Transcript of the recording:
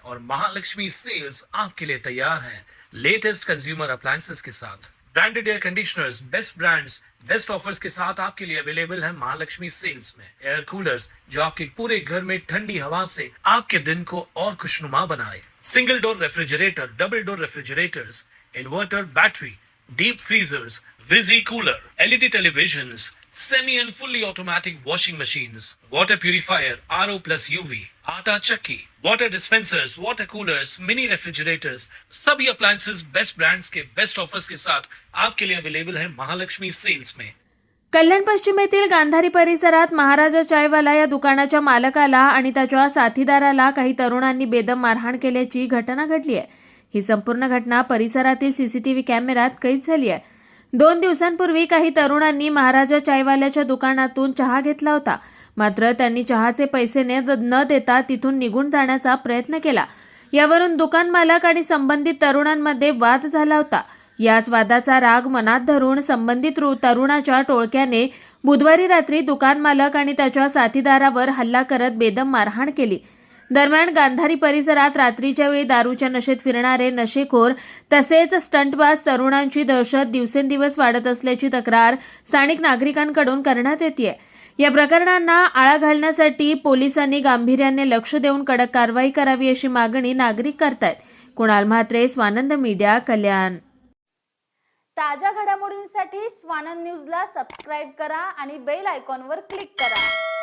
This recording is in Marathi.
और महालक्ष्मी सेल्स आपके लिए तैयार है लेटेस्ट कंज्यूमर अप्लायंसेस के साथ। Branded air conditioners, best brands, best offers के साथ आपके लिए अवेलेबल है महालक्ष्मी सेल्स में। एयर कूलर्स जो आपके पूरे घर में ठंडी हवा से आपके दिन को और खुशनुमा बनाए। Single door refrigerator, double door refrigerators, inverter battery, deep freezers, visi cooler, LED televisions, semi and fully automatic washing machines, water purifier, RO plus UV, आटा चक्की, water dispensers, water coolers, mini refrigerators, सभी appliances बेस्ट ब्रांड्स के बेस्ट ऑफर्स के साथ आपके लिए अवेलेबल है महालक्ष्मी सेल्स में। कल्याण पश्चिमेतील गांधारी परिसरात महाराजा चायवाला या दुकानाच्या मालकाला आणि त्याच्या साथीदाराला काही तरुणांनी बेदम मारहाण केल्याची घटना घडली आहे। ही संपूर्ण घटना परिसरातील सीसीटीव्ही कॅमेऱ्यात कैद झाली आहे। 2 दिवसांपूर्वी काही तरुणांनी महाराजा चायवाल्याच्या दुकानातून चहा घेतला होता, मात्र त्यांनी चहाचे पैसे न देता तिथून निघून जाण्याचा प्रयत्न केला। यावरून दुकान मालक आणि संबंधित तरुणांमध्ये वाद झाला होता। याच वादाचा राग मनात धरून संबंधित तरुणाच्या टोळक्याने बुधवारी रात्री दुकान मालक आणि त्याच्या साथीदारावर हल्ला करत बेदम मारहाण केली। दरम्यान गांधारी परिसरात रात्रीच्या वेळी दारूच्या नशेत फिरणारे नशेखोर तसेच स्टंटबाज तरुणांची दहशत दिवसेंदिवस वाढत असल्याची तक्रार स्थानिक नागरिकांकडून करण्यात येते। या प्रकरणांना आळा घालण्यासाठी पोलिसांनी गांभीर्याने लक्ष देऊन कडक कारवाई करावी अशी मागणी नागरिक करतायत। कुणाल म्हात्रे, स्वानंद मीडिया, कल्याण। ताज्या घडामोडींसाठी स्वानंद न्यूजला सबस्क्राईब करा आणि बेल आयकॉनवर क्लिक करा।